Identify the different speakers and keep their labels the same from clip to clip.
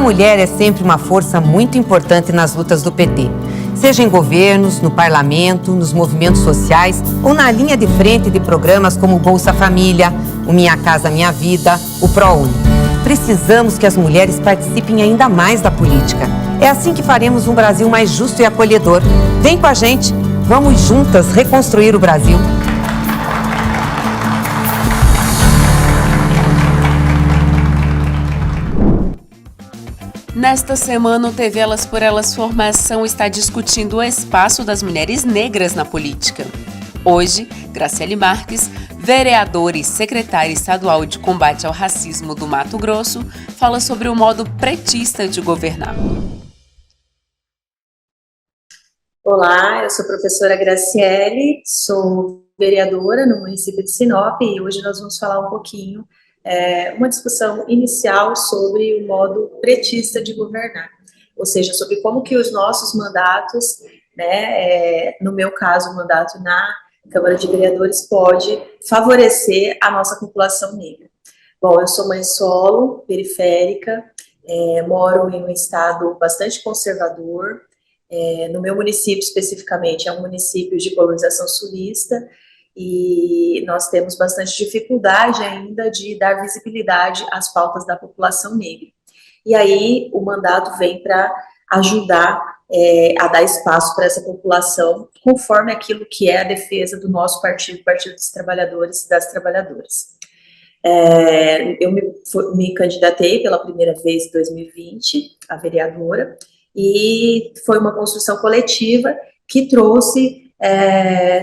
Speaker 1: mulher é sempre uma força muito importante nas lutas do PT. Seja em governos, no parlamento, nos movimentos sociais ou na linha de frente de programas como o Bolsa Família, o Minha Casa Minha Vida, o ProUni. Precisamos que as mulheres participem ainda mais da política. É assim que faremos um Brasil mais justo e acolhedor. Vem com a gente, vamos juntas reconstruir o Brasil.
Speaker 2: Nesta semana, o TV Elas por Elas Formação está discutindo o espaço das mulheres negras na política. Hoje, Graciele Marques, vereadora e secretária estadual de combate ao racismo do Mato Grosso, fala sobre o modo pretista de governar.
Speaker 3: Olá, eu sou a professora Graciele, sou vereadora no município de Sinop e hoje nós vamos falar um pouquinho uma discussão inicial sobre o modo pretista de governar, ou seja, sobre como que os nossos mandatos, no meu caso, o mandato na Câmara de Vereadores pode favorecer a nossa população negra. Bom, eu sou mãe solo, periférica, moro em um estado bastante conservador, no meu município especificamente é um município de colonização sulista, e nós temos bastante dificuldade ainda de dar visibilidade às pautas da população negra. E aí o mandato vem para ajudar a dar espaço para essa população, conforme aquilo que é a defesa do nosso partido, o Partido dos Trabalhadores e das Trabalhadoras. Eu me candidatei pela primeira vez em 2020 a vereadora, e foi uma construção coletiva que trouxe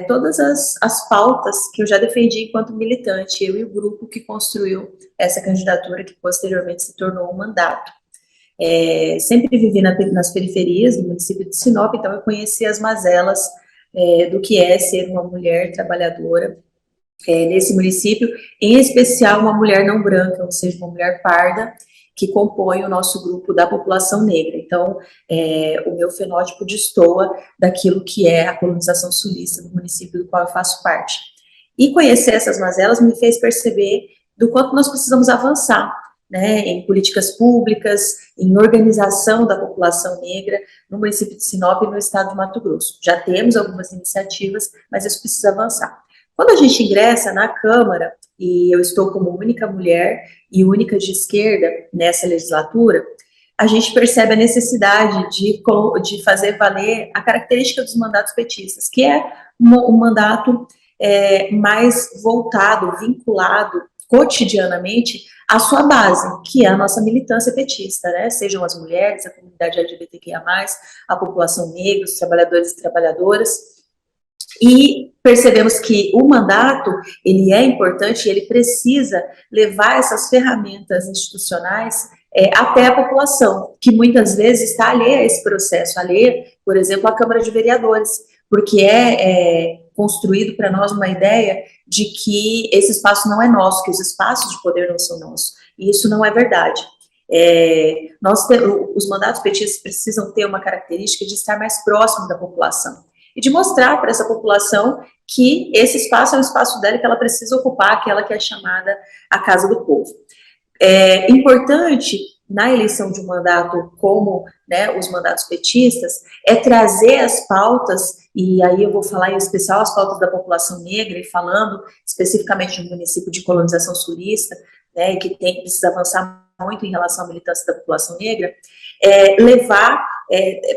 Speaker 3: todas as pautas que eu já defendi enquanto militante, eu e o grupo que construiu essa candidatura, que posteriormente se tornou um mandato. Sempre vivi nas periferias do município de Sinop, então eu conheci as mazelas do que é ser uma mulher trabalhadora nesse município, em especial uma mulher não branca, ou seja, uma mulher parda, que compõe o nosso grupo da população negra. Então, o meu fenótipo destoa daquilo que é a colonização sulista do município do qual eu faço parte. E conhecer essas mazelas me fez perceber do quanto nós precisamos avançar, em políticas públicas, em organização da população negra no município de Sinop e no estado de Mato Grosso. Já temos algumas iniciativas, mas isso precisa avançar. Quando a gente ingressa na Câmara, e eu estou como única mulher e única de esquerda nessa legislatura, a gente percebe a necessidade de fazer valer a característica dos mandatos petistas, que é um mandato mais voltado, vinculado cotidianamente à sua base, que é a nossa militância petista, sejam as mulheres, a comunidade LGBTQIA+, a população negra, os trabalhadores e trabalhadoras. E percebemos que o mandato, ele é importante, ele precisa levar essas ferramentas institucionais até a população, que muitas vezes está alheia a esse processo, alheia, por exemplo, à Câmara de Vereadores, porque construído para nós uma ideia de que esse espaço não é nosso, que os espaços de poder não são nossos, e isso não é verdade. Os mandatos petistas precisam ter uma característica de estar mais próximo da população, e de mostrar para essa população que esse espaço é um espaço dela que ela precisa ocupar, aquela que é chamada a casa do povo. Importante na eleição de um mandato como os mandatos petistas é trazer as pautas, e aí eu vou falar em especial as pautas da população negra, e falando especificamente do município de colonização sulista, que precisa avançar muito em relação à militância da população negra, levar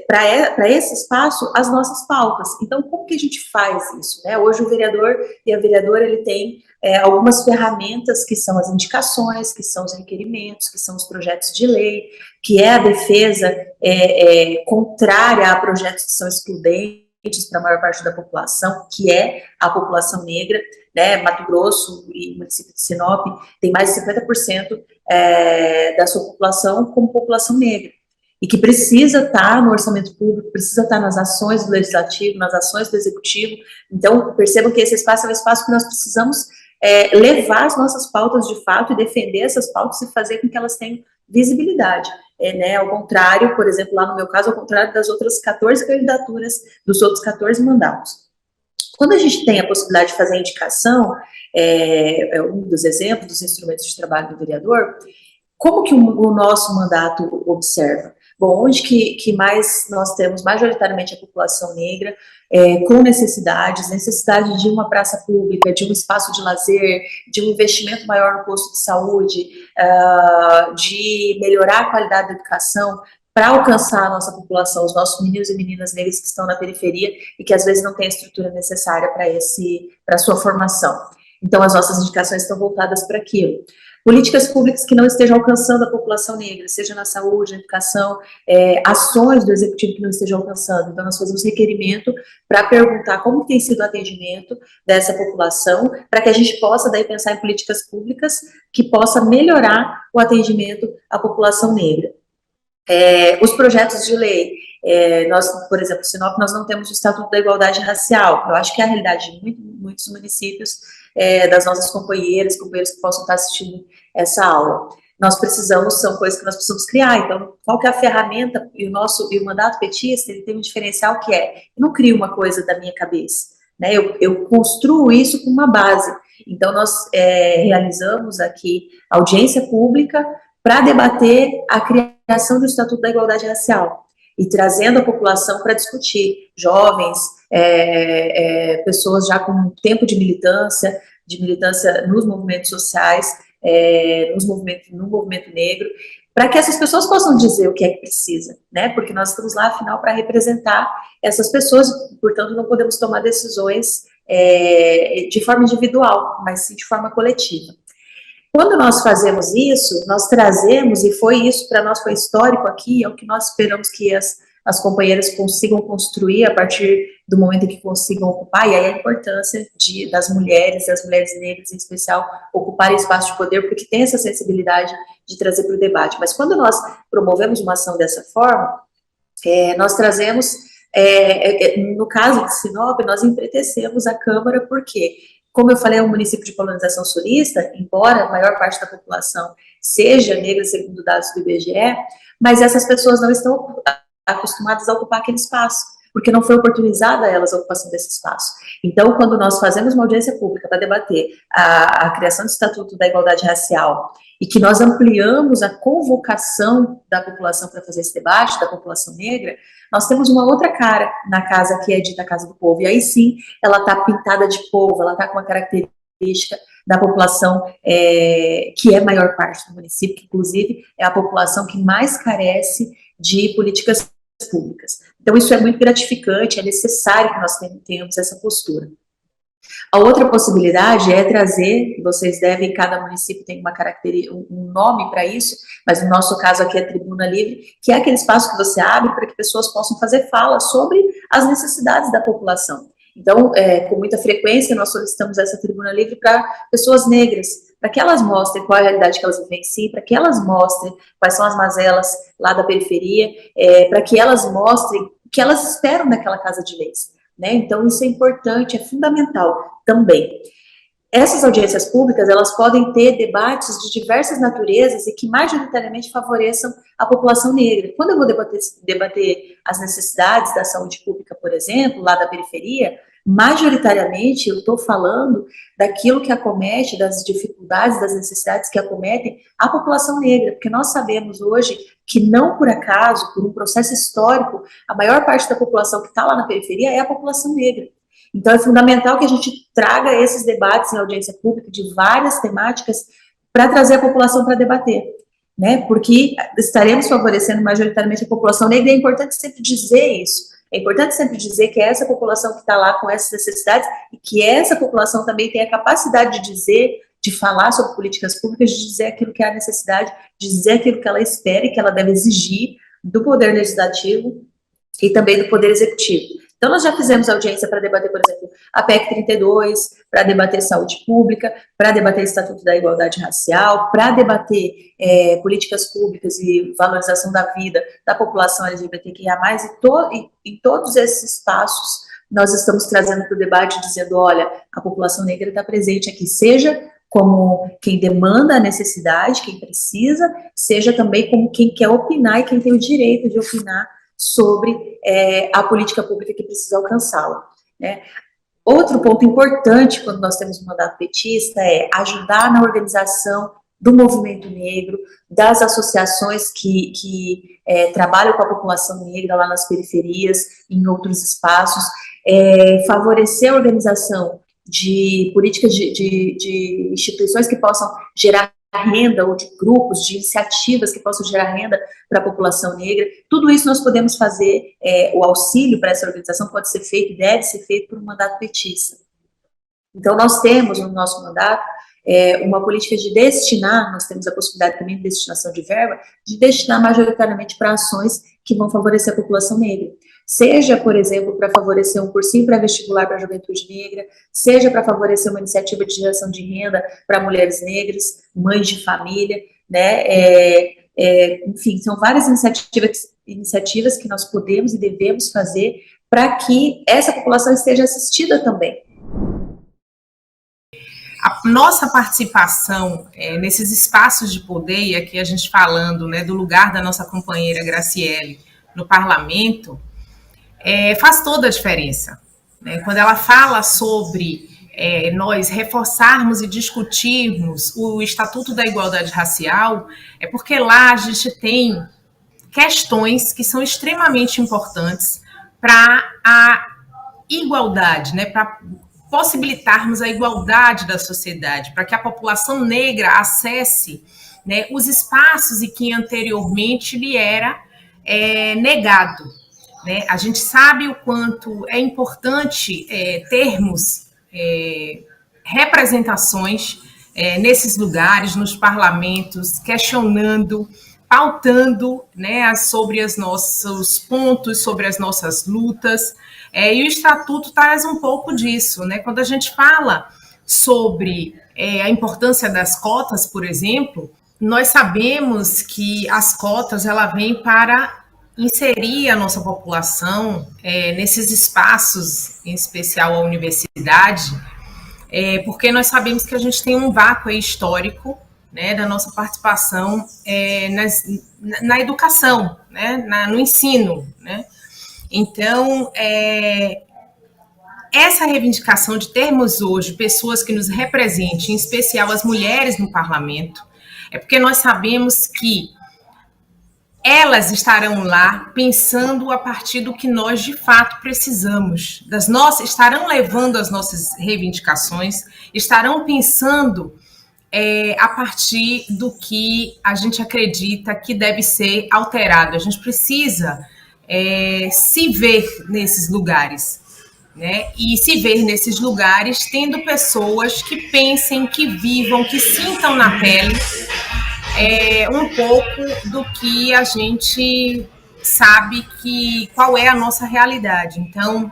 Speaker 3: para esse espaço as nossas pautas. Então, como que a gente faz isso? Hoje o vereador e a vereadora, ele tem algumas ferramentas que são as indicações, que são os requerimentos, que são os projetos de lei, que é a defesa contrária a projetos que são excludentes para a maior parte da população, que é a população negra, Mato Grosso e o município de Sinop tem mais de 50% da sua população como população negra, e que precisa estar no orçamento público, precisa estar nas ações do legislativo, nas ações do executivo. Então, percebam que esse espaço é um espaço que nós precisamos levar as nossas pautas de fato e defender essas pautas e fazer com que elas tenham visibilidade. Ao contrário, por exemplo, lá no meu caso, ao contrário das outras 14 candidaturas, dos outros 14 mandatos. Quando a gente tem a possibilidade de fazer a indicação, um dos exemplos dos instrumentos de trabalho do vereador, Como que o nosso mandato observa? Bom, onde que mais nós temos majoritariamente a população negra, com necessidade de uma praça pública, de um espaço de lazer, de um investimento maior no posto de saúde, de melhorar a qualidade da educação, para alcançar a nossa população, os nossos meninos e meninas negras que estão na periferia e que às vezes não têm a estrutura necessária para a sua formação. Então, as nossas indicações estão voltadas para aquilo. Políticas públicas que não estejam alcançando a população negra, seja na saúde, na educação, ações do executivo que não estejam alcançando. Então, nós fazemos requerimento para perguntar como tem sido o atendimento dessa população, para que a gente possa daí pensar em políticas públicas que possa melhorar o atendimento à população negra. Os projetos de lei, nós, por exemplo, Sinop, nós não temos o Estatuto da Igualdade Racial. Eu acho que é a realidade de muitos municípios, das nossas companheiros que possam estar assistindo essa aula. Nós precisamos, são coisas que nós precisamos criar. Então, qual que é a ferramenta? E o mandato petista, ele tem um diferencial que eu não crio uma coisa da minha cabeça, né? Eu construo isso com uma base. Então, nós realizamos aqui audiência pública para debater a criação do Estatuto da Igualdade Racial e trazendo a população para discutir, jovens, pessoas já com tempo de militância nos movimentos sociais, no movimento negro, para que essas pessoas possam dizer o que é que precisa, né? Porque nós estamos lá, afinal, para representar essas pessoas, portanto, não podemos tomar decisões de forma individual, mas sim de forma coletiva. Quando nós fazemos isso, nós trazemos, e foi isso para nós, foi histórico aqui, é o que nós esperamos que as companheiras consigam construir a partir do momento em que consigam ocupar, e aí a importância das mulheres negras em especial, ocuparem espaço de poder, porque tem essa sensibilidade de trazer para o debate. Mas quando nós promovemos uma ação dessa forma, nós trazemos, no caso de Sinop, nós empretecemos a Câmara, porque, como eu falei, é um município de colonização sulista, embora a maior parte da população seja negra, segundo dados do IBGE, mas essas pessoas não estão acostumadas a ocupar aquele espaço, porque não foi oportunizada a elas a ocupação desse espaço. Então, quando nós fazemos uma audiência pública para debater a criação do Estatuto da Igualdade Racial, e que nós ampliamos a convocação da população para fazer esse debate, da população negra, nós temos uma outra cara na casa que é dita Casa do Povo, e aí sim, ela está pintada de povo, ela está com uma característica da população que é a maior parte do município, que inclusive é a população que mais carece de políticas públicas. Então, isso é muito gratificante, é necessário que nós tenhamos essa postura. A outra possibilidade é trazer, vocês devem, cada município tem uma característica, um nome para isso, mas no nosso caso aqui é Tribuna Livre, que é aquele espaço que você abre para que pessoas possam fazer fala sobre as necessidades da população. Então, com muita frequência, nós solicitamos essa Tribuna Livre para pessoas negras, para que elas mostrem qual é a realidade que elas vivenciam, para que elas mostrem quais são as mazelas lá da periferia, para que elas mostrem o que elas esperam daquela casa de leis, né? Então, isso é importante, é fundamental também. Essas audiências públicas, elas podem ter debates de diversas naturezas e que majoritariamente favoreçam a população negra. Quando eu vou debater as necessidades da saúde pública, por exemplo, lá da periferia, majoritariamente eu estou falando daquilo que acomete, das dificuldades, das necessidades que acometem a população negra, porque nós sabemos hoje que não por acaso, por um processo histórico, a maior parte da população que está lá na periferia é a população negra. Então, é fundamental que a gente traga esses debates em audiência pública de várias temáticas para trazer a população para debater, né? Porque estaremos favorecendo majoritariamente a população negra e é importante sempre dizer isso. É importante sempre dizer que é essa população que está lá com essas necessidades e que essa população também tem a capacidade de dizer, de falar sobre políticas públicas, de dizer aquilo que é a necessidade, de dizer aquilo que ela espera e que ela deve exigir do Poder Legislativo e também do Poder Executivo. Então, nós já fizemos audiência para debater, por exemplo, a PEC 32, para debater saúde pública, para debater Estatuto da Igualdade Racial, para debater políticas públicas e valorização da vida da população LGBTQIA+, e em todos esses espaços nós estamos trazendo para o debate, dizendo, olha, a população negra está presente aqui, seja como quem demanda a necessidade, quem precisa, seja também como quem quer opinar e quem tem o direito de opinar sobre a política pública que precisa alcançá-la, né? Outro ponto importante quando nós temos um mandato petista é ajudar na organização do movimento negro, das associações que trabalham com a população negra lá nas periferias, em outros espaços, favorecer a organização de políticas de instituições que possam gerar renda, ou de grupos, de iniciativas que possam gerar renda para a população negra. Tudo isso nós podemos fazer, o auxílio para essa organização pode ser feito, deve ser feito por um mandato petista. Então, nós temos no nosso mandato uma política de destinar, nós temos a possibilidade também de destinação de verba, de destinar majoritariamente para ações que vão favorecer a população negra. Seja, por exemplo, para favorecer um cursinho pré-vestibular para a juventude negra, seja para favorecer uma iniciativa de geração de renda para mulheres negras, mães de família, né? Enfim, são várias iniciativas que nós podemos e devemos fazer para que essa população esteja assistida também.
Speaker 4: A nossa participação nesses espaços de poder, e aqui a gente falando, né, do lugar da nossa companheira Graciele no parlamento, faz toda a diferença, né? Quando ela fala sobre nós reforçarmos e discutirmos o Estatuto da Igualdade Racial, é porque lá a gente tem questões que são extremamente importantes para a igualdade, né? Para possibilitarmos a igualdade da sociedade, para que a população negra acesse, né, os espaços e que anteriormente lhe era negado. Né? A gente sabe o quanto é importante termos representações nesses lugares, nos parlamentos, questionando, pautando, né, sobre os nossos pontos, sobre as nossas lutas. E o Estatuto traz um pouco disso. Né? Quando a gente fala sobre a importância das cotas, por exemplo, nós sabemos que as cotas ela vêm para inserir a nossa população nesses espaços, em especial a universidade, porque nós sabemos que a gente tem um vácuo histórico, né, da nossa participação na educação, né, no ensino. Né? Então, essa reivindicação de termos hoje pessoas que nos representem, em especial as mulheres no parlamento, é porque nós sabemos que elas estarão lá pensando a partir do que nós de fato precisamos, estarão levando as nossas reivindicações, estarão pensando a partir do que a gente acredita que deve ser alterado. A gente precisa se ver nesses lugares, né? E se ver nesses lugares tendo pessoas que pensem, que vivam, que sintam na pele um pouco do que a gente sabe qual é a nossa realidade. Então,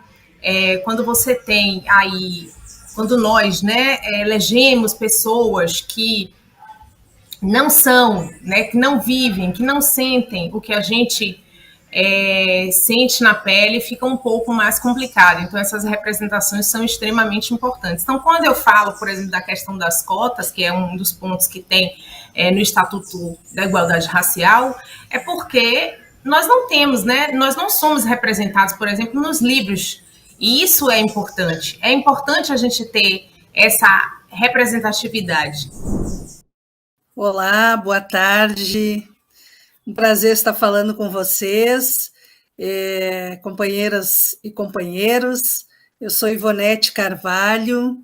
Speaker 4: quando você tem aí, quando nós, né, elegemos pessoas que não são, né, que não vivem, que não sentem o que a gente sente na pele, fica um pouco mais complicado. Então, essas representações são extremamente importantes. Então, quando eu falo, por exemplo, da questão das cotas, que é um dos pontos que tem no Estatuto da Igualdade Racial, é porque nós não temos, né, nós não somos representados, por exemplo, nos livros, e isso é importante. É importante a gente ter essa representatividade.
Speaker 5: Olá, boa tarde. Um prazer estar falando com vocês, companheiras e companheiros. Eu sou Ivonete Carvalho,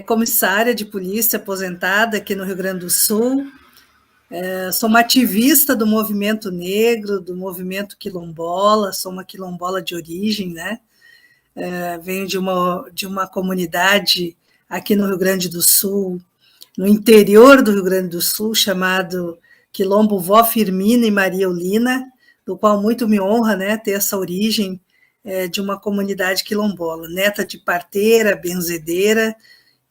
Speaker 5: comissária de polícia aposentada aqui no Rio Grande do Sul. Sou uma ativista do movimento negro, do movimento quilombola, sou uma quilombola de origem, né? Venho de uma comunidade aqui no Rio Grande do Sul, no interior do Rio Grande do Sul, chamado Quilombo Vó Firmina e Maria Eulina, do qual muito me honra, né, ter essa origem de uma comunidade quilombola, neta de parteira, benzedeira,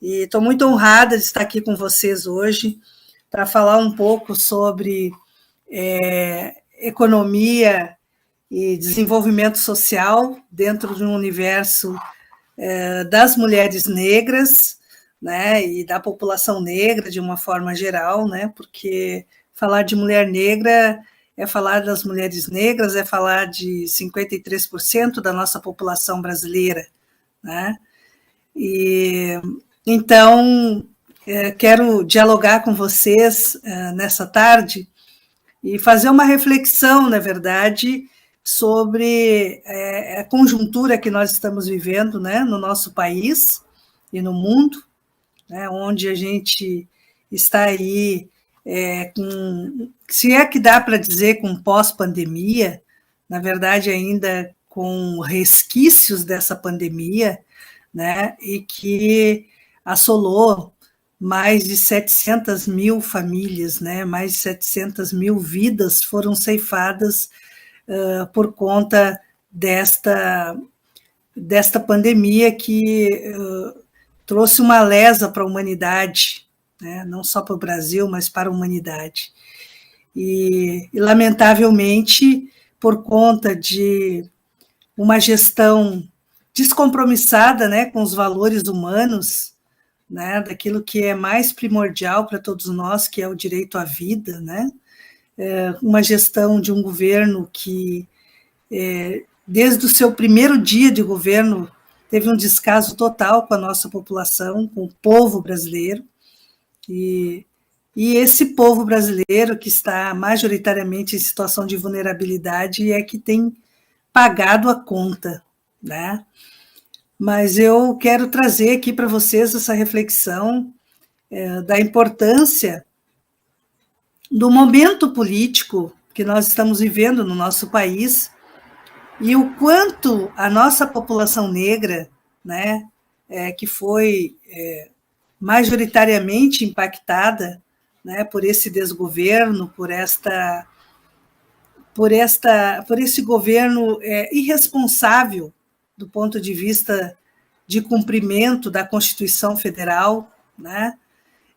Speaker 5: e estou muito honrada de estar aqui com vocês hoje para falar um pouco sobre economia e desenvolvimento social dentro de um universo das mulheres negras, né, e da população negra de uma forma geral, né, porque falar de mulher negra é falar das mulheres negras, é falar de 53% da nossa população brasileira, né? E então quero dialogar com vocês nessa tarde e fazer uma reflexão, na verdade, sobre a conjuntura que nós estamos vivendo, né, no nosso país e no mundo, né, onde a gente está aí se é que dá para dizer com pós-pandemia, na verdade ainda com resquícios dessa pandemia, né, e que assolou mais de 700 mil famílias, né, mais de 700 mil vidas foram ceifadas por conta desta pandemia que trouxe uma lesa para a humanidade, né, não só para o Brasil, mas para a humanidade. E lamentavelmente, por conta de uma gestão descompromissada, né, com os valores humanos, né, daquilo que é mais primordial para todos nós, que é o direito à vida, né, uma gestão de um governo que, desde o seu primeiro dia de governo, teve um descaso total com a nossa população, com o povo brasileiro, e esse povo brasileiro que está majoritariamente em situação de vulnerabilidade é que tem pagado a conta, né? Mas eu quero trazer aqui para vocês essa reflexão da importância do momento político que nós estamos vivendo no nosso país e o quanto a nossa população negra, né, que foi majoritariamente impactada, né, por esse desgoverno, por esse governo irresponsável do ponto de vista de cumprimento da Constituição Federal, né?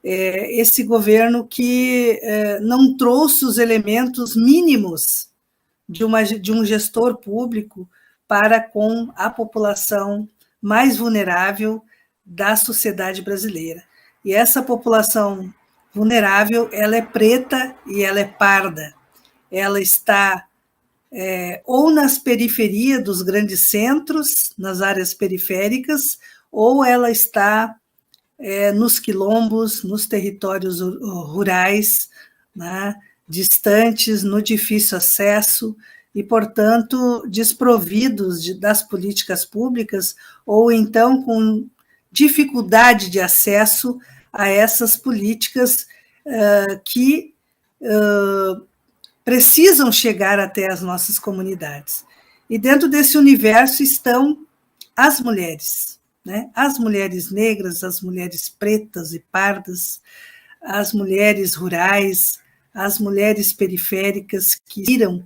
Speaker 5: Esse governo que não trouxe os elementos mínimos de um gestor público para com a população mais vulnerável da sociedade brasileira. E essa população vulnerável, ela é preta e ela é parda. Ela está ou nas periferias dos grandes centros, nas áreas periféricas, ou ela está nos quilombos, nos territórios rurais, né, distantes, no difícil acesso e, portanto, desprovidos das políticas públicas ou então com dificuldade de acesso a essas políticas que precisam chegar até as nossas comunidades. E dentro desse universo estão as mulheres, né? As mulheres negras, as mulheres pretas e pardas, as mulheres rurais, as mulheres periféricas que viram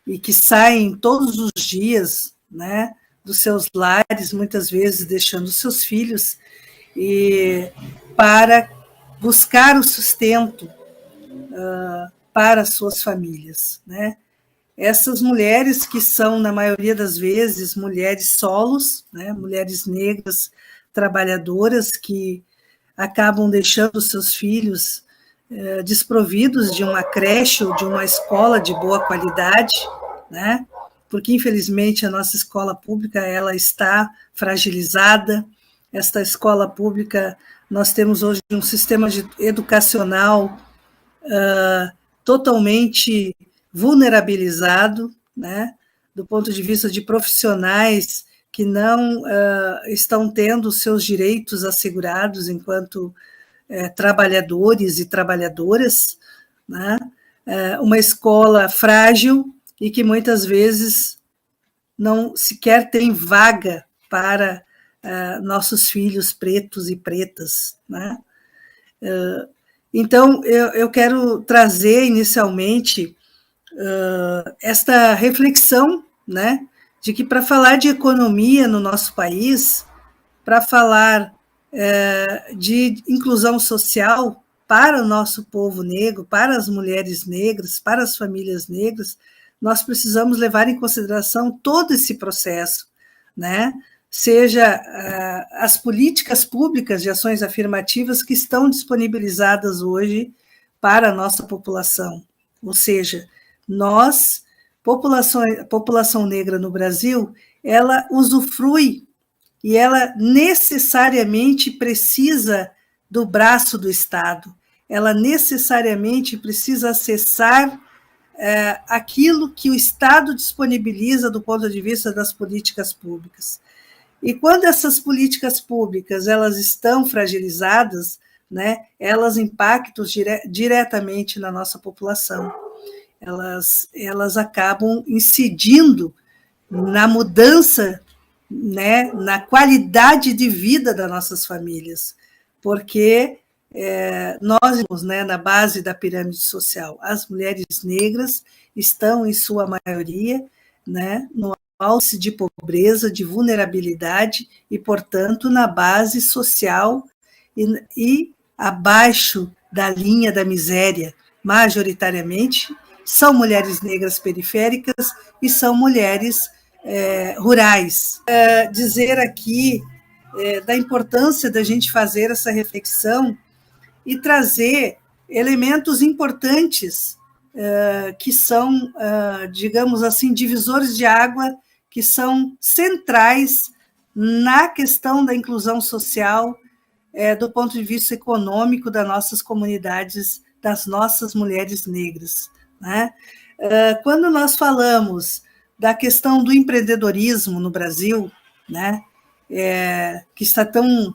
Speaker 5: e que saem todos os dias, né, dos seus lares, muitas vezes deixando seus filhos, para buscar o sustento para as suas famílias, né? Essas mulheres que são, na maioria das vezes, mulheres solos, né? Mulheres negras, trabalhadoras, que acabam deixando seus filhos desprovidos de uma creche ou de uma escola de boa qualidade, né? Porque, infelizmente, a nossa escola pública ela está fragilizada. Esta escola pública, nós temos hoje um sistema educacional totalmente vulnerabilizado, né, do ponto de vista de profissionais que não estão tendo seus direitos assegurados enquanto trabalhadores e trabalhadoras, né, uma escola frágil e que muitas vezes não sequer tem vaga para nossos filhos pretos e pretas, né? Então, eu quero trazer inicialmente esta reflexão, né, de que para falar de economia no nosso país, para falar de inclusão social para o nosso povo negro, para as mulheres negras, para as famílias negras, nós precisamos levar em consideração todo esse processo, né? Seja as políticas públicas de ações afirmativas que estão disponibilizadas hoje para a nossa população. Ou seja, nós, população negra no Brasil, ela usufrui e ela necessariamente precisa do braço do Estado. Ela necessariamente precisa acessar aquilo que o Estado disponibiliza do ponto de vista das políticas públicas. E quando essas políticas públicas elas estão fragilizadas, né, elas impactam diretamente na nossa população. Elas acabam incidindo na mudança, né, na qualidade de vida das nossas famílias, porque nós vemos, né, na base da pirâmide social, as mulheres negras estão, em sua maioria, né, no alce de pobreza, de vulnerabilidade e, portanto, na base social e abaixo da linha da miséria, majoritariamente, são mulheres negras periféricas e são mulheres rurais. Dizer aqui da importância da gente fazer essa reflexão e trazer elementos importantes que são, digamos assim, divisores de água, que são centrais na questão da inclusão social, do ponto de vista econômico das nossas comunidades, das nossas mulheres negras, né? Quando nós falamos da questão do empreendedorismo no Brasil, né, que está tão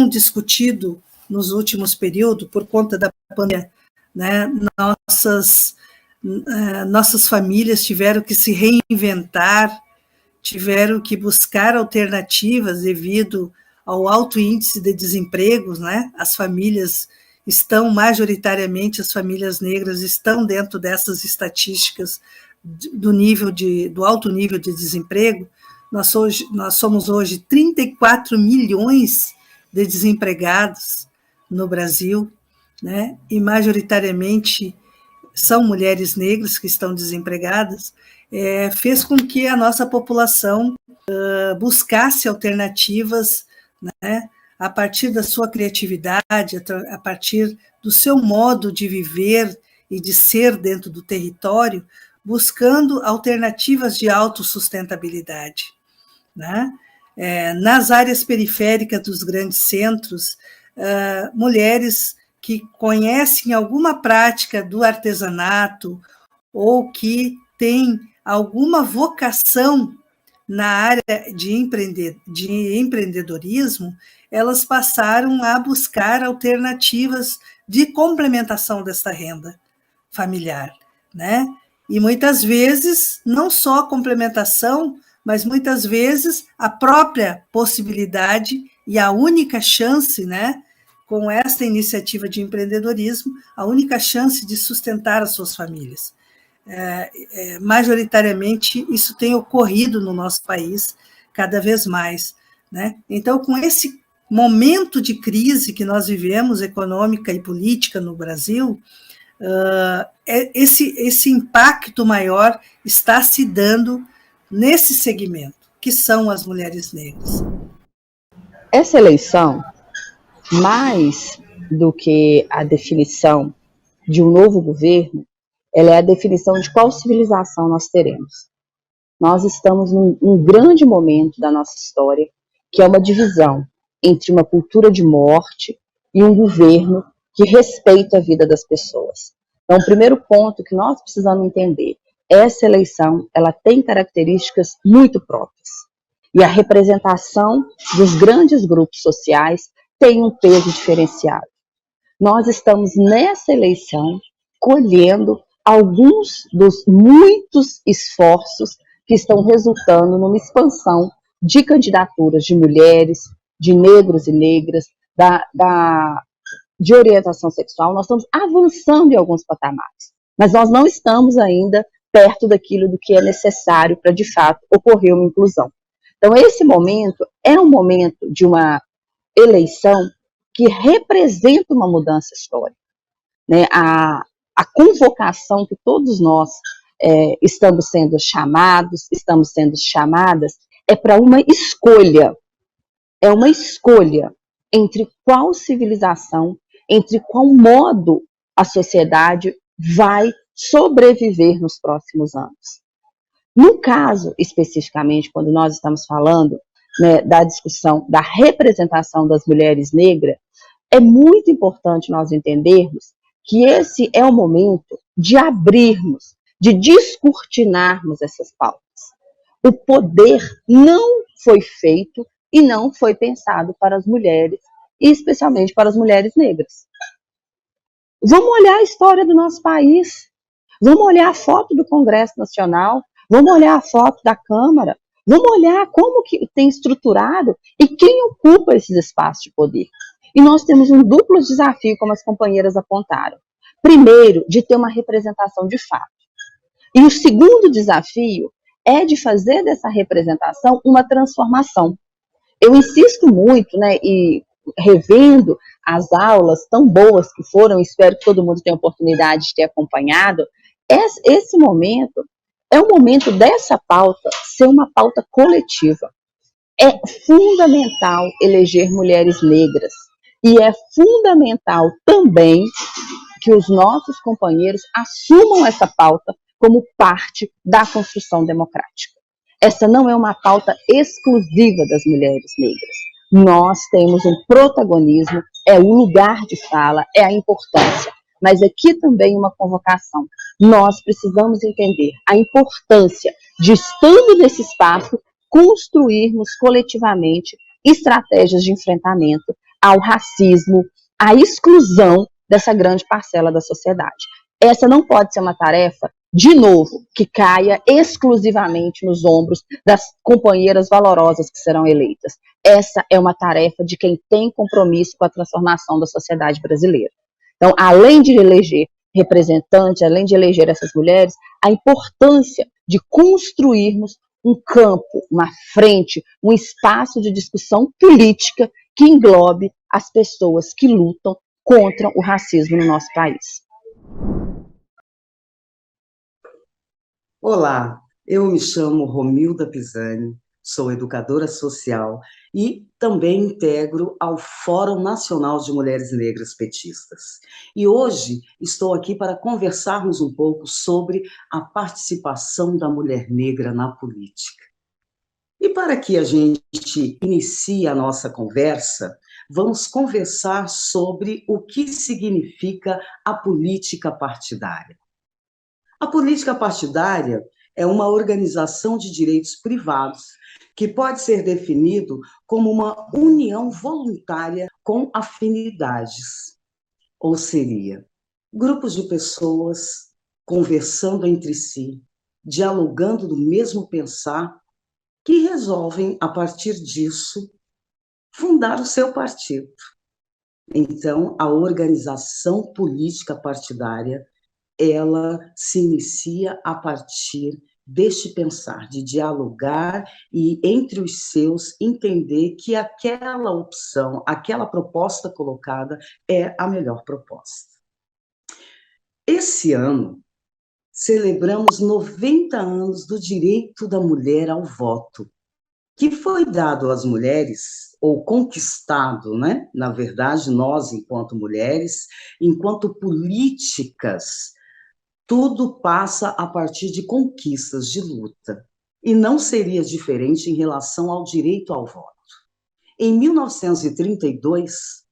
Speaker 5: discutido nos últimos períodos por conta da pandemia, né, nossas famílias tiveram que se reinventar, tiveram que buscar alternativas devido ao alto índice de desemprego, né? As famílias estão, majoritariamente, as famílias negras estão dentro dessas estatísticas do alto nível de desemprego. Nós somos hoje 34 milhões de desempregados no Brasil, né? E majoritariamente são mulheres negras que estão desempregadas, fez com que a nossa população buscasse alternativas, né, a partir da sua criatividade, a partir do seu modo de viver e de ser dentro do território, buscando alternativas de autossustentabilidade, né? Nas áreas periféricas dos grandes centros, mulheres que conhecem alguma prática do artesanato ou que têm alguma vocação na área de empreendedorismo, elas passaram a buscar alternativas de complementação desta renda familiar, né? E muitas vezes, não só a complementação, mas muitas vezes a própria possibilidade e a única chance, né, com esta iniciativa de empreendedorismo, a única chance de sustentar as suas famílias. Majoritariamente, isso tem ocorrido no nosso país cada vez mais, né? Então, com esse momento de crise que nós vivemos, econômica e política no Brasil, esse impacto maior está se dando nesse segmento, que são as mulheres negras.
Speaker 6: Essa eleição, mais do que a definição de um novo governo, ela é a definição de qual civilização nós teremos. Nós estamos num grande momento da nossa história, que é uma divisão entre uma cultura de morte e um governo que respeita a vida das pessoas. Então, o primeiro ponto que nós precisamos entender, essa eleição, ela tem características muito próprias. E a representação dos grandes grupos sociais tem um peso diferenciado. Nós estamos nessa eleição colhendo alguns dos muitos esforços que estão resultando numa expansão de candidaturas de mulheres, de negros e negras, de orientação sexual. Nós estamos avançando em alguns patamares, mas nós não estamos ainda perto daquilo do que é necessário para, de fato, ocorrer uma inclusão. Então, esse momento é um momento de uma eleição que representa uma mudança histórica, né? A convocação que todos nós estamos sendo chamados, estamos sendo chamadas, é para uma escolha. É uma escolha entre qual civilização, entre qual modo a sociedade vai sobreviver nos próximos anos. No caso, especificamente, quando nós estamos falando né, da discussão da representação das mulheres negras, é muito importante nós entendermos que esse é o momento de abrirmos, de descortinarmos essas pautas. O poder não foi feito e não foi pensado para as mulheres, e especialmente para as mulheres negras. Vamos olhar a história do nosso país, vamos olhar a foto do Congresso Nacional, vamos olhar a foto da Câmara, vamos olhar como que tem estruturado e quem ocupa esses espaços de poder. E nós temos um duplo desafio, como as companheiras apontaram. Primeiro, de ter uma representação de fato. E o segundo desafio é de fazer dessa representação uma transformação. Eu insisto muito, né, e revendo as aulas tão boas que foram, espero que todo mundo tenha oportunidade de ter acompanhado, esse momento é o momento dessa pauta ser uma pauta coletiva. É fundamental eleger mulheres negras e é fundamental também que os nossos companheiros assumam essa pauta como parte da construção democrática. Essa não é uma pauta exclusiva das mulheres negras. Nós temos um protagonismo, é o lugar de fala, é a importância. Mas aqui também uma convocação. Nós precisamos entender a importância de, estando nesse espaço, construirmos coletivamente estratégias de enfrentamento ao racismo, à exclusão dessa grande parcela da sociedade. Essa não pode ser uma tarefa, de novo, que caia exclusivamente nos ombros das companheiras valorosas que serão eleitas. Essa é uma tarefa de quem tem compromisso com a transformação da sociedade brasileira. Então, além de eleger representantes, além de eleger essas mulheres, a importância de construirmos um campo, uma frente, um espaço de discussão política que englobe as pessoas que lutam contra o racismo no nosso país.
Speaker 7: Olá, eu me chamo Romilda Pisani, sou educadora social e também integro ao Fórum Nacional de Mulheres Negras Petistas. E hoje estou aqui para conversarmos um pouco sobre a participação da mulher negra na política. E para que a gente inicie a nossa conversa, vamos conversar sobre o que significa a política partidária. A política partidária é uma organização de direitos privados que pode ser definido como uma união voluntária com afinidades, ou seria, grupos de pessoas conversando entre si, dialogando do mesmo pensar, que resolvem, a partir disso, fundar o seu partido. Então, a organização política partidária ela se inicia a partir deste pensar, de dialogar e, entre os seus, entender que aquela opção, aquela proposta colocada é a melhor proposta. Esse ano, celebramos 90 anos do direito da mulher ao voto, que foi dado às mulheres, ou conquistado, né? Na verdade, nós, enquanto mulheres, enquanto políticas, tudo passa a partir de conquistas, de luta. E não seria diferente em relação ao direito ao voto. Em 1932,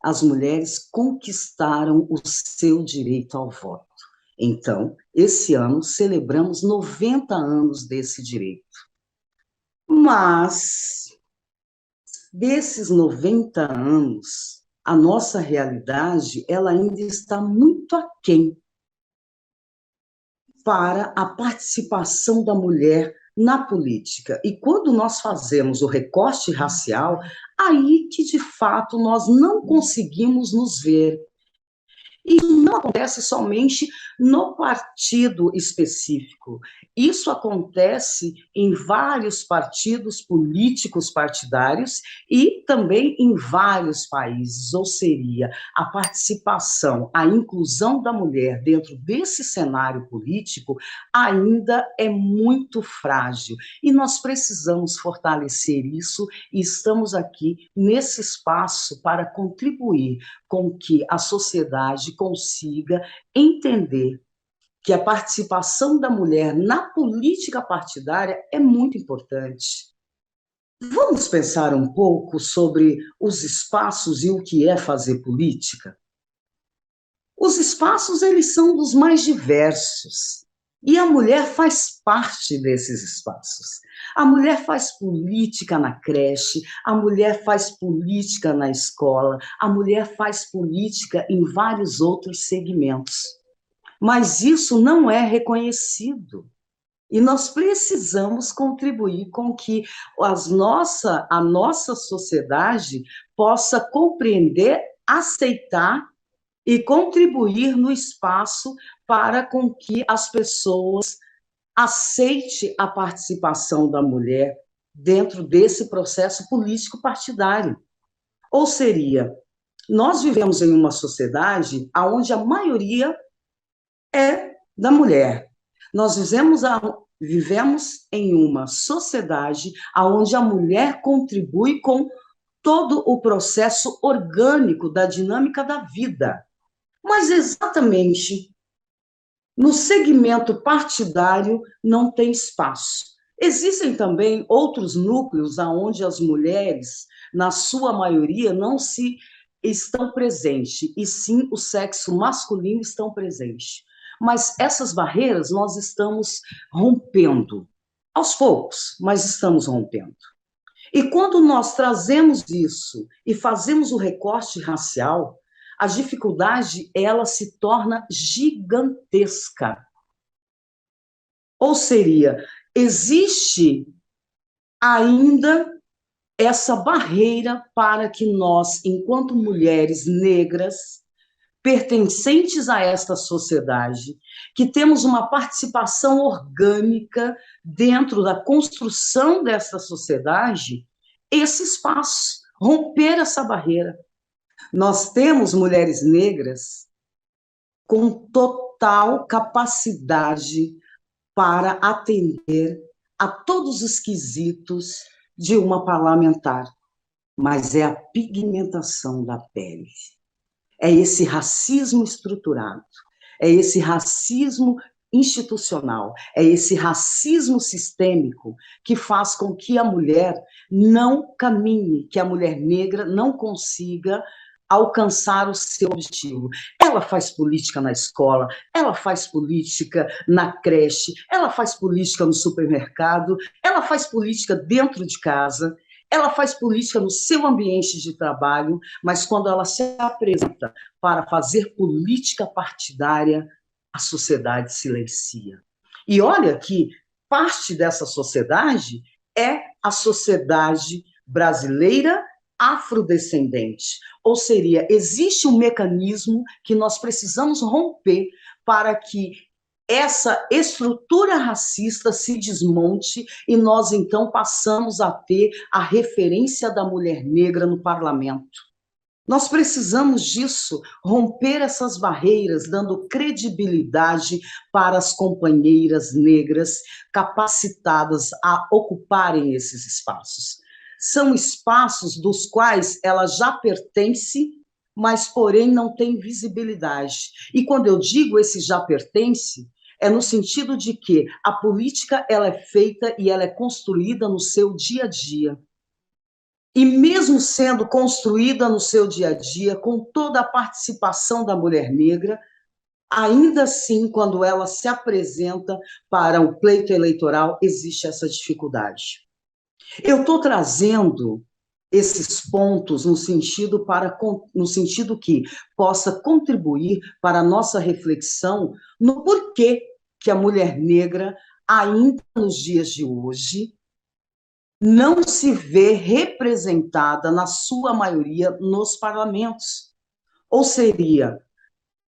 Speaker 7: as mulheres conquistaram o seu direito ao voto. Então, esse ano, celebramos 90 anos desse direito. Mas, desses 90 anos, a nossa realidade ela ainda está muito aquém para a participação da mulher na política. E quando nós fazemos o recorte racial, aí que, de fato, nós não conseguimos nos ver. Isso não acontece somente no partido específico. Isso acontece em vários partidos políticos partidários e também em vários países. Ou seja, a participação, a inclusão da mulher dentro desse cenário político ainda é muito frágil. E nós precisamos fortalecer isso e estamos aqui nesse espaço para contribuir com que a sociedade consiga entender que a participação da mulher na política partidária é muito importante. Vamos pensar um pouco sobre os espaços e o que é fazer política? Os espaços, eles são dos mais diversos. E a mulher faz parte desses espaços. A mulher faz política na creche, a mulher faz política na escola, a mulher faz política em vários outros segmentos. Mas isso não é reconhecido. E nós precisamos contribuir com que a nossa sociedade possa compreender, aceitar e contribuir no espaço para com que as pessoas aceitem a participação da mulher dentro desse processo político partidário. Ou seria, nós vivemos em uma sociedade onde a maioria é da mulher. Nós vivemos em uma sociedade onde a mulher contribui com todo o processo orgânico da dinâmica da vida. Mas exatamente no segmento partidário não tem espaço. Existem também outros núcleos onde as mulheres, na sua maioria, não se estão presentes, e sim o sexo masculino estão presentes. Mas essas barreiras nós estamos rompendo, aos poucos, mas estamos rompendo. E quando nós trazemos isso e fazemos o recorte racial, a dificuldade, ela se torna gigantesca. Ou seria, existe ainda essa barreira para que nós, enquanto mulheres negras, pertencentes a esta sociedade, que temos uma participação orgânica dentro da construção dessa sociedade, esse espaço, romper essa barreira. Nós temos mulheres negras com total capacidade para atender a todos os quesitos de uma parlamentar, mas é a pigmentação da pele. É esse racismo estruturado, é esse racismo institucional, é esse racismo sistêmico que faz com que a mulher não caminhe, que a mulher negra não consiga alcançar o seu objetivo. Ela faz política na escola, ela faz política na creche, ela faz política no supermercado, ela faz política dentro de casa, ela faz política no seu ambiente de trabalho, mas quando ela se apresenta para fazer política partidária, a sociedade silencia. E olha que parte dessa sociedade é a sociedade brasileira afrodescendente. Ou seja, existe um mecanismo que nós precisamos romper para que essa estrutura racista se desmonte e nós, então, passamos a ter a referência da mulher negra no parlamento. Nós precisamos disso, romper essas barreiras, dando credibilidade para as companheiras negras capacitadas a ocuparem esses espaços. São espaços dos quais ela já pertence, mas, porém, não tem visibilidade. E quando eu digo esse já pertence, é no sentido de que a política ela é feita e ela é construída no seu dia a dia. E mesmo sendo construída no seu dia a dia, com toda a participação da mulher negra, ainda assim, quando ela se apresenta para o pleito eleitoral, existe essa dificuldade. Eu estou trazendo esses pontos no sentido que possa contribuir para a nossa reflexão no porquê que a mulher negra, ainda nos dias de hoje, não se vê representada, na sua maioria, nos parlamentos. Ou seria,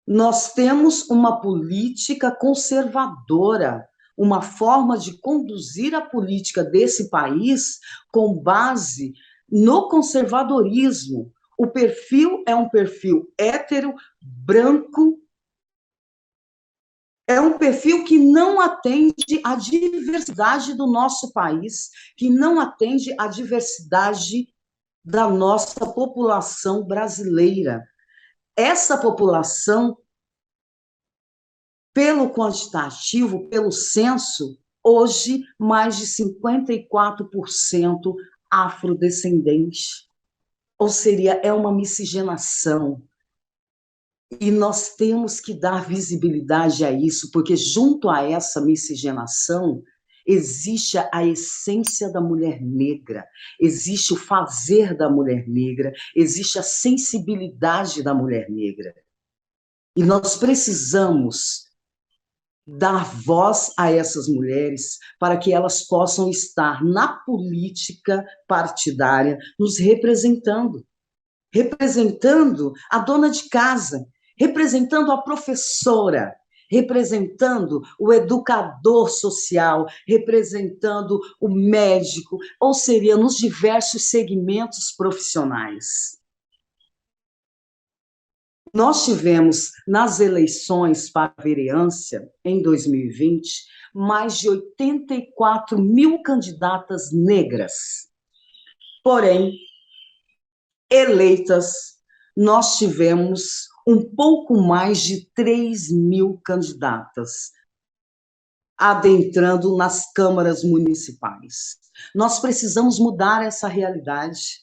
Speaker 7: nós temos uma política conservadora, uma forma de conduzir a política desse país com base no conservadorismo. O perfil é um perfil hétero, branco, é um perfil que não atende à diversidade do nosso país, que não atende à diversidade da nossa população brasileira. Essa população, pelo quantitativo, pelo censo, hoje mais de 54% afrodescendente. Ou seria, é uma miscigenação. E nós temos que dar visibilidade a isso, porque junto a essa miscigenação existe a essência da mulher negra, existe o fazer da mulher negra, existe a sensibilidade da mulher negra. E nós precisamos dar voz a essas mulheres para que elas possam estar na política partidária, nos representando. Representando a dona de casa, representando a professora, representando o educador social, representando o médico, ou seria nos diversos segmentos profissionais. Nós tivemos, nas eleições para a vereança, em 2020, mais de 84 mil candidatas negras. Porém, eleitas, nós tivemos um pouco mais de 3 mil candidatas adentrando nas câmaras municipais. Nós precisamos mudar essa realidade.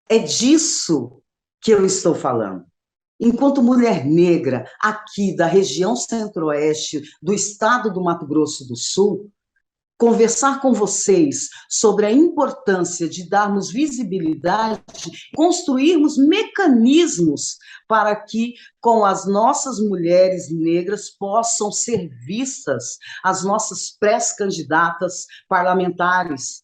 Speaker 7: É disso que eu estou falando. Enquanto mulher negra aqui da região centro-oeste do estado do Mato Grosso do Sul, conversar com vocês sobre a importância de darmos visibilidade, construirmos mecanismos para que, com as nossas mulheres negras, possam ser vistas as nossas pré-candidatas parlamentares,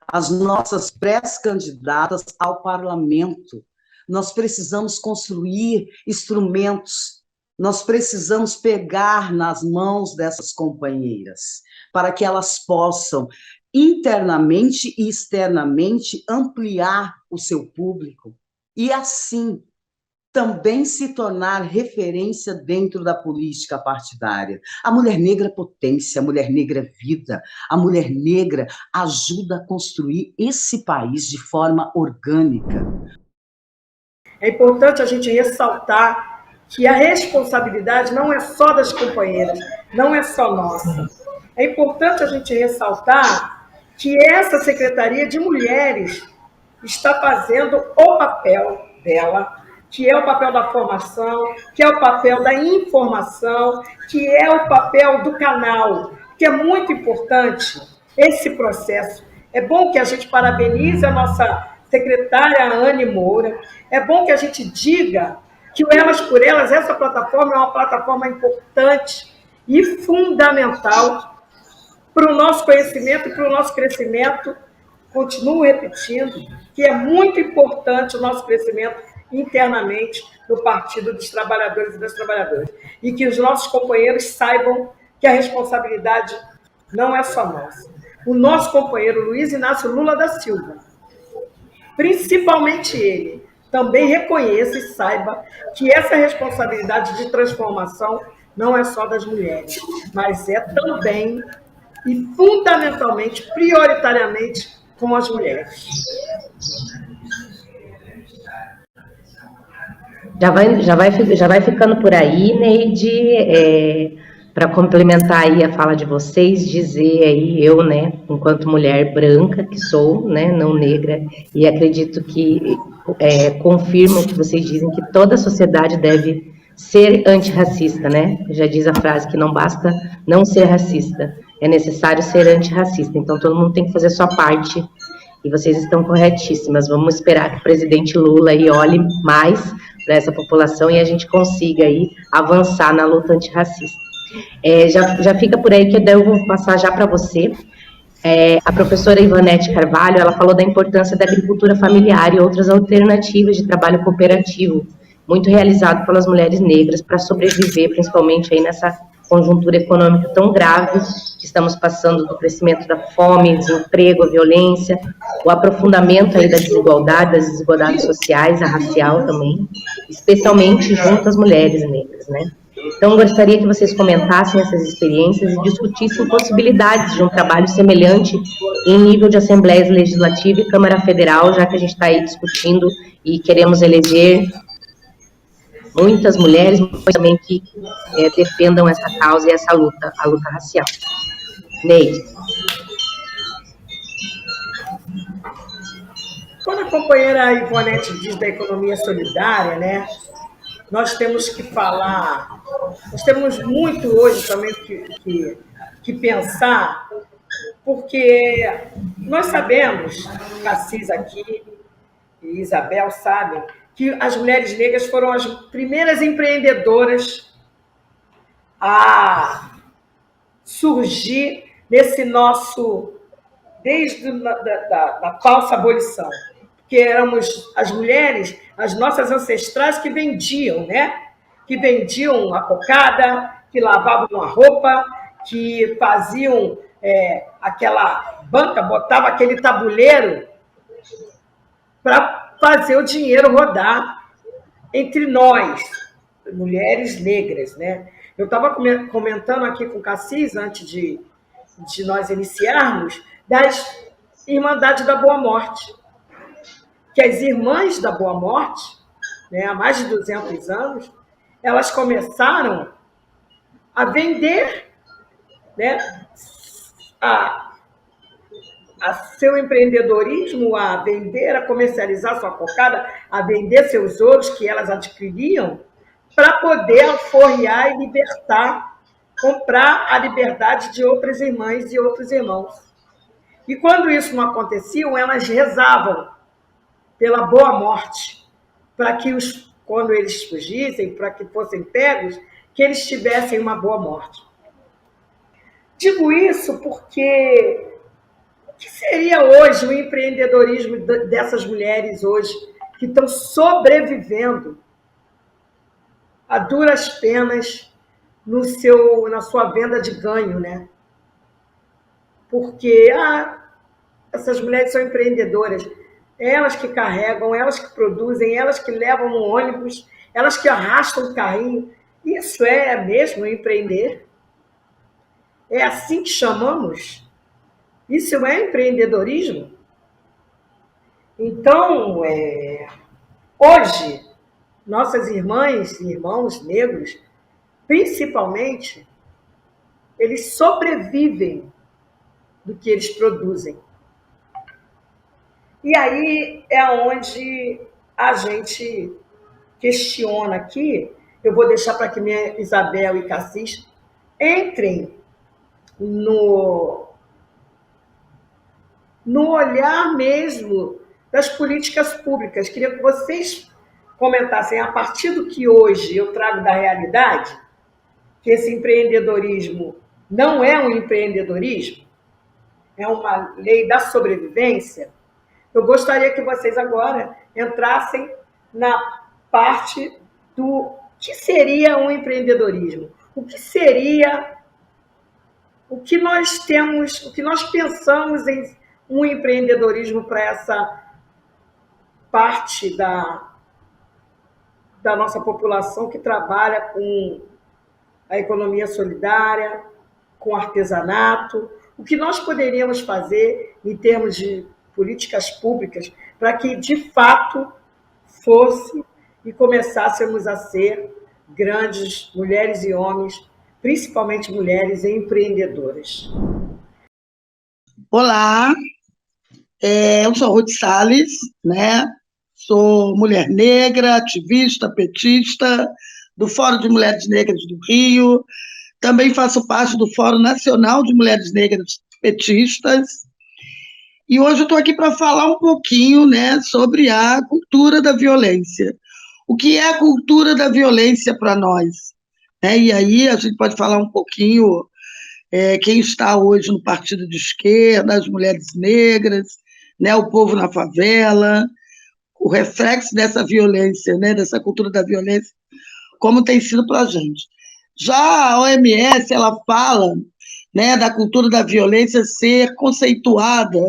Speaker 7: as nossas pré-candidatas ao parlamento. Nós precisamos construir instrumentos, nós precisamos pegar nas mãos dessas companheiras, para que elas possam, internamente e externamente, ampliar o seu público e, assim, também se tornar referência dentro da política partidária. A mulher negra é potência, a mulher negra é vida, a mulher negra ajuda a construir esse país de forma orgânica.
Speaker 8: É importante a gente ressaltar que a responsabilidade não é só das companheiras, não é só nossa. É importante a gente ressaltar que essa Secretaria de Mulheres está fazendo o papel dela, que é o papel da formação, que é o papel da informação, que é o papel do canal, que é muito importante esse processo. É bom que a gente parabenize a nossa secretária Anne Moura, é bom que a gente diga que o Elas por Elas, essa plataforma é uma plataforma importante e fundamental para o nosso conhecimento e para o nosso crescimento. Continuo repetindo que é muito importante o nosso crescimento internamente no Partido dos Trabalhadores e das Trabalhadoras. E que os nossos companheiros saibam que a responsabilidade não é só nossa. O nosso companheiro Luiz Inácio Lula da Silva, principalmente ele, também reconheça e saiba que essa responsabilidade de transformação não é só das mulheres, mas é também e fundamentalmente, prioritariamente, com as mulheres.
Speaker 9: Já vai ficando por aí, Neide, para complementar aí a fala de vocês, dizer aí, eu, né, enquanto mulher branca que sou, né, não negra, e acredito que confirmo o que vocês dizem, que toda a sociedade deve ser antirracista, né? Já diz a frase que não basta não ser racista, é necessário ser antirracista. Então, todo mundo tem que fazer a sua parte, e vocês estão corretíssimas. Vamos esperar que o presidente Lula aí olhe mais para essa população e a gente consiga aí avançar na luta antirracista. Já fica por aí que eu vou passar já para você. A professora Ivonete Carvalho, ela falou da importância da agricultura familiar e outras alternativas de trabalho cooperativo, muito realizado pelas mulheres negras para sobreviver, principalmente aí nessa conjuntura econômica tão grave que estamos passando, do crescimento da fome, desemprego, a violência, o aprofundamento aí da desigualdade, das desigualdades sociais, a racial também, especialmente junto às mulheres negras, né? Então, gostaria que vocês comentassem essas experiências e discutissem possibilidades de um trabalho semelhante em nível de Assembleia Legislativa e Câmara Federal, já que a gente está aí discutindo e queremos eleger muitas mulheres, mas também que defendam essa causa e essa luta, a luta racial. Neide.
Speaker 8: companheira Ivonete diz da economia solidária, né? Nós temos que falar, nós temos muito hoje também que pensar, porque nós sabemos, Cassis aqui e Isabel sabem, que as mulheres negras foram as primeiras empreendedoras a surgir nesse nosso, desde da falsa abolição, que éramos as mulheres, as nossas ancestrais que vendiam, né? Que vendiam a cocada, que lavavam a roupa, que faziam aquela banca, botava aquele tabuleiro para fazer o dinheiro rodar entre nós, mulheres negras, né? Eu estava comentando aqui com o Cassis, antes de nós iniciarmos, das Irmandades da Boa Morte, que as Irmãs da Boa Morte, né, há mais de 200 anos, elas começaram a vender, né, a seu empreendedorismo, a vender, a comercializar sua cocada, a vender seus ouros que elas adquiriam, para poder alforriar e libertar, comprar a liberdade de outras irmãs e outros irmãos. E quando isso não acontecia, elas rezavam pela boa morte, para que, quando eles fugissem, para que fossem pegos, que eles tivessem uma boa morte. Digo isso porque o que seria hoje o empreendedorismo dessas mulheres hoje que estão sobrevivendo a duras penas na sua venda de ganho, né? Porque essas mulheres são empreendedoras, elas que carregam, elas que produzem, elas que levam no ônibus, elas que arrastam o carrinho. Isso é mesmo empreender? É assim que chamamos? Isso é empreendedorismo? Então, hoje, nossas irmãs e irmãos negros, principalmente, eles sobrevivem do que eles produzem. E aí é onde a gente questiona aqui, eu vou deixar para que minha Isabel e Cassis entrem no olhar mesmo das políticas públicas. Queria que vocês comentassem, a partir do que hoje eu trago da realidade, que esse empreendedorismo não é um empreendedorismo, é uma lei da sobrevivência. Eu gostaria que vocês agora entrassem na parte do que seria um empreendedorismo, o que seria, o que nós temos, o que nós pensamos em um empreendedorismo para essa parte da nossa população que trabalha com a economia solidária, com artesanato, o que nós poderíamos fazer em termos de políticas públicas para que, de fato, fosse e começássemos a ser grandes mulheres e homens, principalmente mulheres empreendedoras.
Speaker 10: Olá, eu sou Ruth Salles, né? Sou mulher negra, ativista, petista, do Fórum de Mulheres Negras do Rio, também faço parte do Fórum Nacional de Mulheres Negras Petistas, e hoje eu estou aqui para falar um pouquinho, né, sobre a cultura da violência. O que é a cultura da violência para nós? E aí a gente pode falar um pouquinho quem está hoje no partido de esquerda, as mulheres negras, né, o povo na favela, o reflexo dessa violência, né, dessa cultura da violência, como tem sido para a gente. Já a OMS, ela fala, né, da cultura da violência ser conceituada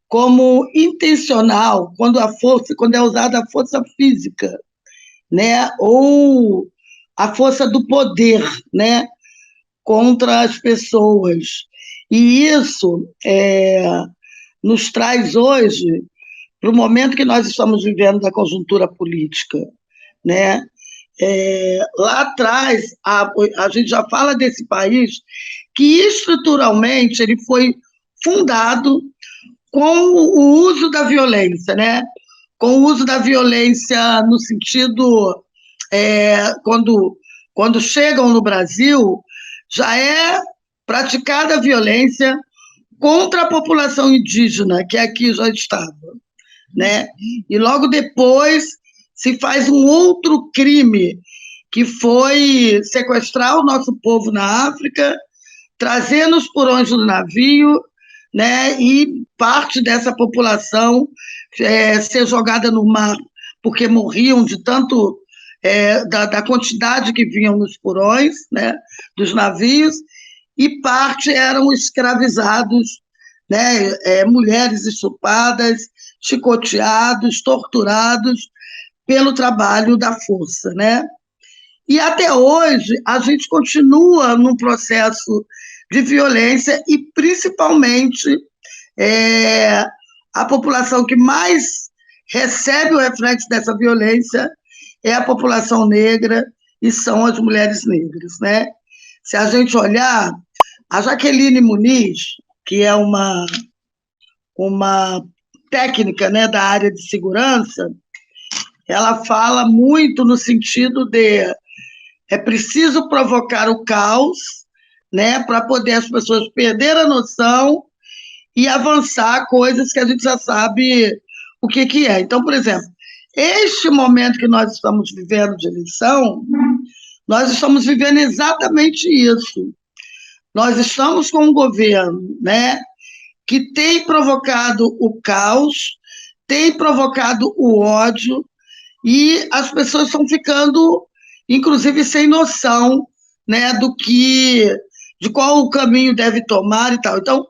Speaker 10: como intencional, quando é usada a força física, né, ou a força do poder, né, contra as pessoas. E isso nos traz hoje para o momento que nós estamos vivendo da conjuntura política, né? Lá atrás, a gente já fala desse país que estruturalmente ele foi fundado com o uso da violência, né? com o uso da violência no sentido, quando chegam no Brasil, já é praticada a violência contra a população indígena, que aqui já estava, né? E logo depois se faz um outro crime, que foi sequestrar o nosso povo na África, trazer nos porões do navio, né? E parte dessa população ser jogada no mar, porque morriam de tanto da quantidade que vinham nos porões, né? Dos navios, e parte eram escravizados, né? Mulheres estupradas, chicoteados, torturados pelo trabalho da força, né? E até hoje a gente continua num processo de violência e principalmente a população que mais recebe o reflexo dessa violência é a população negra e são as mulheres negras, né? Se a gente olhar, a Jaqueline Muniz, que é uma técnica, né, da área de segurança, ela fala muito no sentido de é preciso provocar o caos, né, para poder as pessoas perderem a noção e avançar coisas que a gente já sabe o que é. Então, por exemplo, este momento que nós estamos vivendo de eleição, nós estamos vivendo exatamente isso. Nós estamos com um governo, né, que tem provocado o caos, tem provocado o ódio, e as pessoas estão ficando, inclusive, sem noção, né, de qual o caminho deve tomar e tal. Então,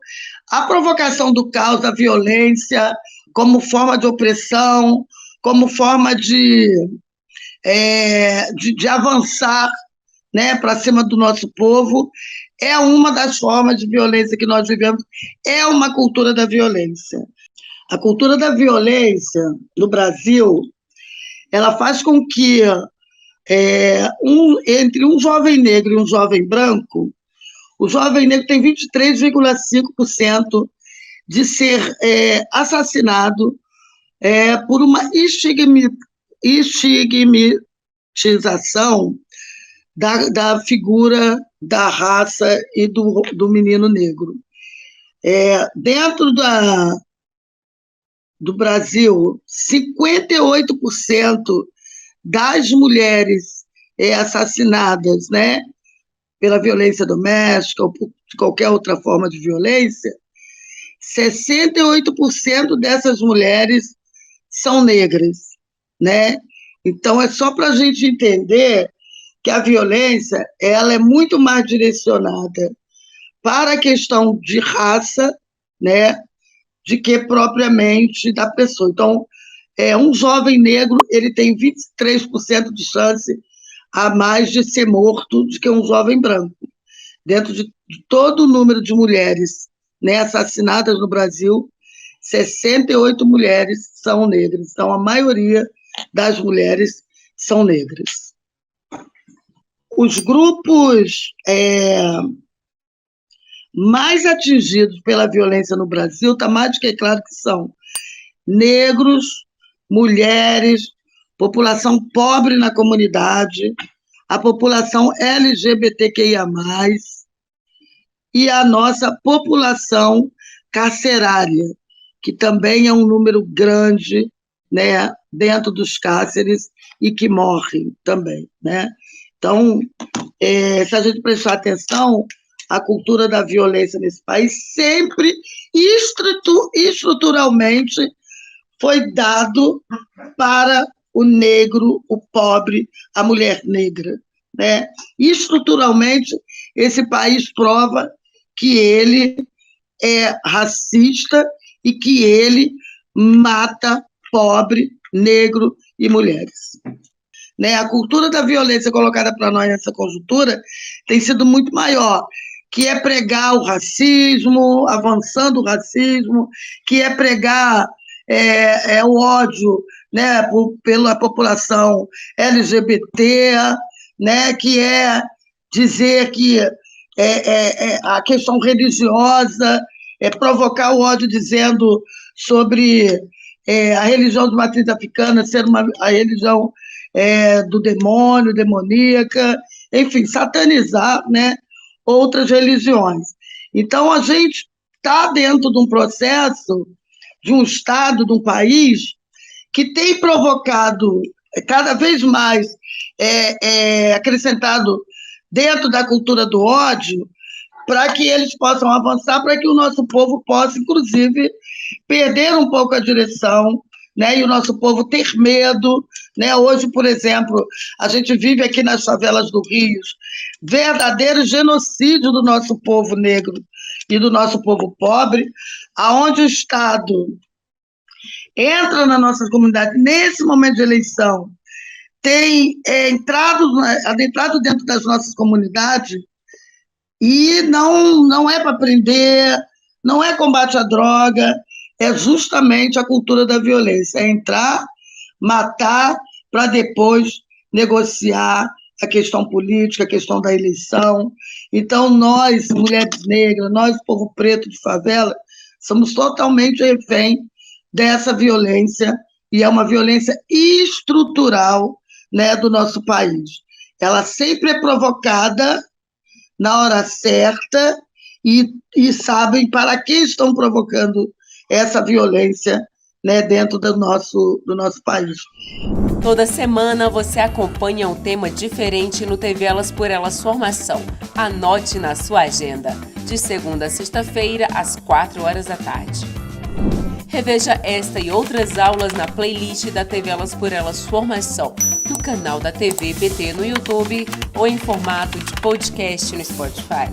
Speaker 10: a provocação do caos, da violência, como forma de opressão, como forma de avançar, né, para cima do nosso povo, é uma das formas de violência que nós vivemos, é uma cultura da violência. A cultura da violência no Brasil, ela faz com que entre um jovem negro e um jovem branco, o jovem negro tem 23,5% de ser assassinado por uma estigmatização da figura, da raça e do menino negro. Dentro do Brasil, 58% das mulheres assassinadas, né, pela violência doméstica ou por qualquer outra forma de violência, 68% dessas mulheres são negras, né? Então, é só para a gente entender que a violência ela é muito mais direcionada para a questão de raça, né, de que propriamente da pessoa. Então, um jovem negro ele tem 23% de chance a mais de ser morto do que um jovem branco. Dentro de todo o número de mulheres, né, assassinadas no Brasil, 68 mulheres são negras. Então, a maioria das mulheres são negras. Os grupos mais atingidos pela violência no Brasil, está mais do que claro que são negros, mulheres, população pobre na comunidade, a população LGBTQIA+, e a nossa população carcerária, que também é um número grande, né, dentro dos cárceres e que morrem também, né? Então, se a gente prestar atenção, a cultura da violência nesse país sempre, estruturalmente, foi dado para o negro, o pobre, a mulher negra, né? Estruturalmente, esse país prova que ele é racista e que ele mata pobre, negro e mulheres. Né? A cultura da violência colocada para nós nessa conjuntura tem sido muito maior, que é pregar o racismo, avançando o racismo, que é pregar o ódio, né, pela população LGBT, né, que é dizer que a questão religiosa, provocar o ódio dizendo sobre a religião de matriz africana ser a religião do demônio, demoníaca, enfim, satanizar, né, outras religiões. Então, a gente está dentro de um processo, de um Estado, de um país, que tem provocado cada vez mais, acrescentado dentro da cultura do ódio, para que eles possam avançar, para que o nosso povo possa, inclusive, perder um pouco a direção, né, e o nosso povo ter medo, né? Hoje, por exemplo, a gente vive aqui nas favelas do Rio verdadeiro genocídio do nosso povo negro e do nosso povo pobre, aonde o Estado entra na nossa comunidade nesse momento de eleição, tem adentrado dentro das nossas comunidades e não é para prender, não é combate à droga, é justamente a cultura da violência, é entrar, matar, para depois negociar a questão política, a questão da eleição. Então, nós, mulheres negras, nós, povo preto de favela, somos totalmente refém dessa violência, e é uma violência estrutural, né, do nosso país. Ela sempre é provocada na hora certa e sabem para que estão provocando essa violência, né, dentro do nosso país.
Speaker 2: Toda semana você acompanha um tema diferente no TV Elas por Elas Formação. Anote na sua agenda, de segunda a sexta-feira, às 4h. Reveja esta e outras aulas na playlist da TV Elas por Elas Formação, no canal da TV PT no YouTube ou em formato de podcast no Spotify.